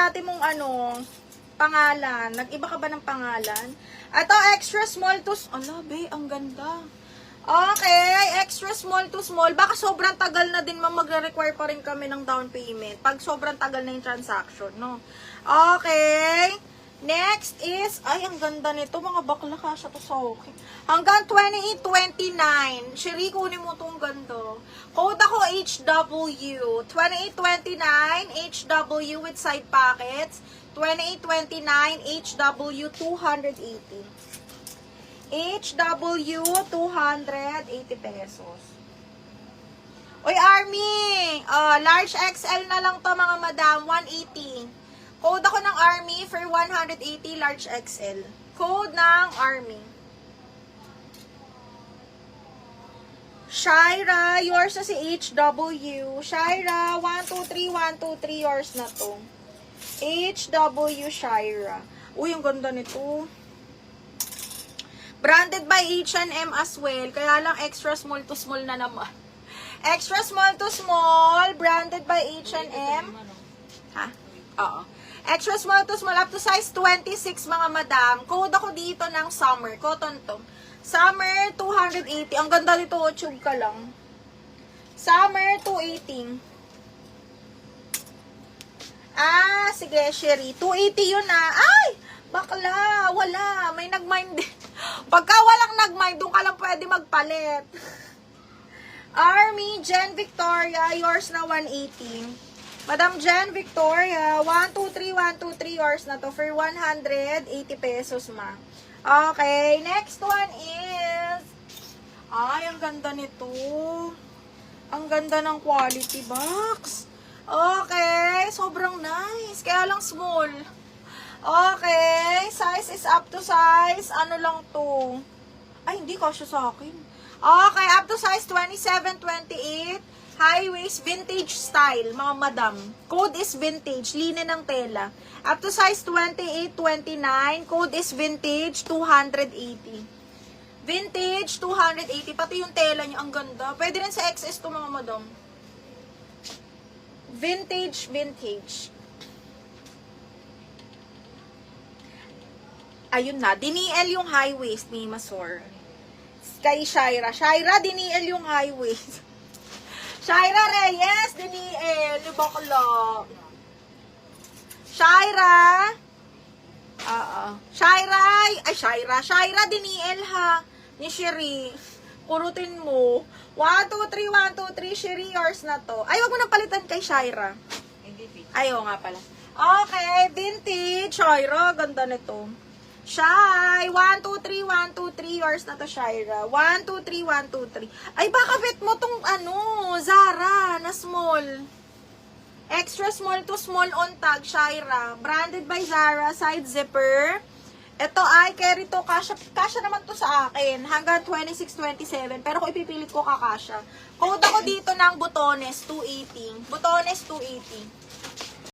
dati mong ano, pangalan? Nag-iba ka ba ng pangalan? Ito, extra small to... Ala, be, ang ganda. Okay, extra small to small. Baka sobrang tagal na din magre-require pa rin kami ng down payment. Pag sobrang tagal na yung transaction, no? Okay. Next is, ay, ang ganda nito. Mga bakla ka siya to sa okay. Hanggang 2829. Shiri, kunin mo itong ganda. Code ako HW. 2829 HW with side pockets. 2829 HW 280. HW 280 pesos. Uy, Army! Large XL na lang to mga madam. 180. Code ako ng Army for 180 large XL. Code ng Army. Shaira, yours na si HW. Shaira, 123, 123, yours na to. HW Shaira. Uy, ang ganda nito. Branded by H&M as well. Kaya lang extra small to small na naman. Extra small to small. Branded by H&M. Ha? Oo. Extra small to small. Up to size 26 mga madam. Code ako dito ng summer. Cotton to. Summer 280. Ang ganda nito. Tube ka lang. Summer 280. Ah, sige, Sherry. 280 yun ah. Ay! Bakla. Wala. May nag-mind din. Pagka walang nag-mind, doon ka lang pwede magpalit. Army, Jen Victoria, yours na 180. Madam Jen Victoria, 123, 123, yours na to for 180 pesos, ma. Okay, next one is, ay, ang ganda nito. Ang ganda ng quality box. Okay, sobrang nice. Kaya lang small. Okay, size is up to size, ano lang to? Ay, hindi kasya sa akin. Okay, up to size 27, 28, high waist, vintage style, mga madam. Code is vintage, linen ng tela. Up to size 28, 29, code is vintage, 280. Vintage, 280, pati yung tela niya, ang ganda. Pwede rin sa XS to mga madam. Vintage, vintage. Ayun na, diniel yung high waist ni Masor. Kay Shaira. Shaira, diniel yung high waist. Shaira Reyes, diniel. Yung bakla. Shaira. Shaira. Ay, Shaira. Shaira, diniel ha. Ni Sherry. Kurutin mo. 1, 2, 3, 1, 2, 3. Sherry, yours na to. Ay, wag mo nang palitan kay Shaira. Ayaw nga pala. Okay, vintage. Shaira, ganda nito. Shy, 1, 2, 3, 1, 2, 3, yours na to, Shaira. 1, 2, 3, 1, 2, 3. Ay, baka bet mo tong, Zara, na small. Extra small to small on tag, Shaira. Branded by Zara, side zipper. Ito ay, carry to, kasha naman to sa akin. Hanggang 26, 27. Pero kung ipipilit ko kakasha. Code ako dito ng Butones, 280. Butones, 280.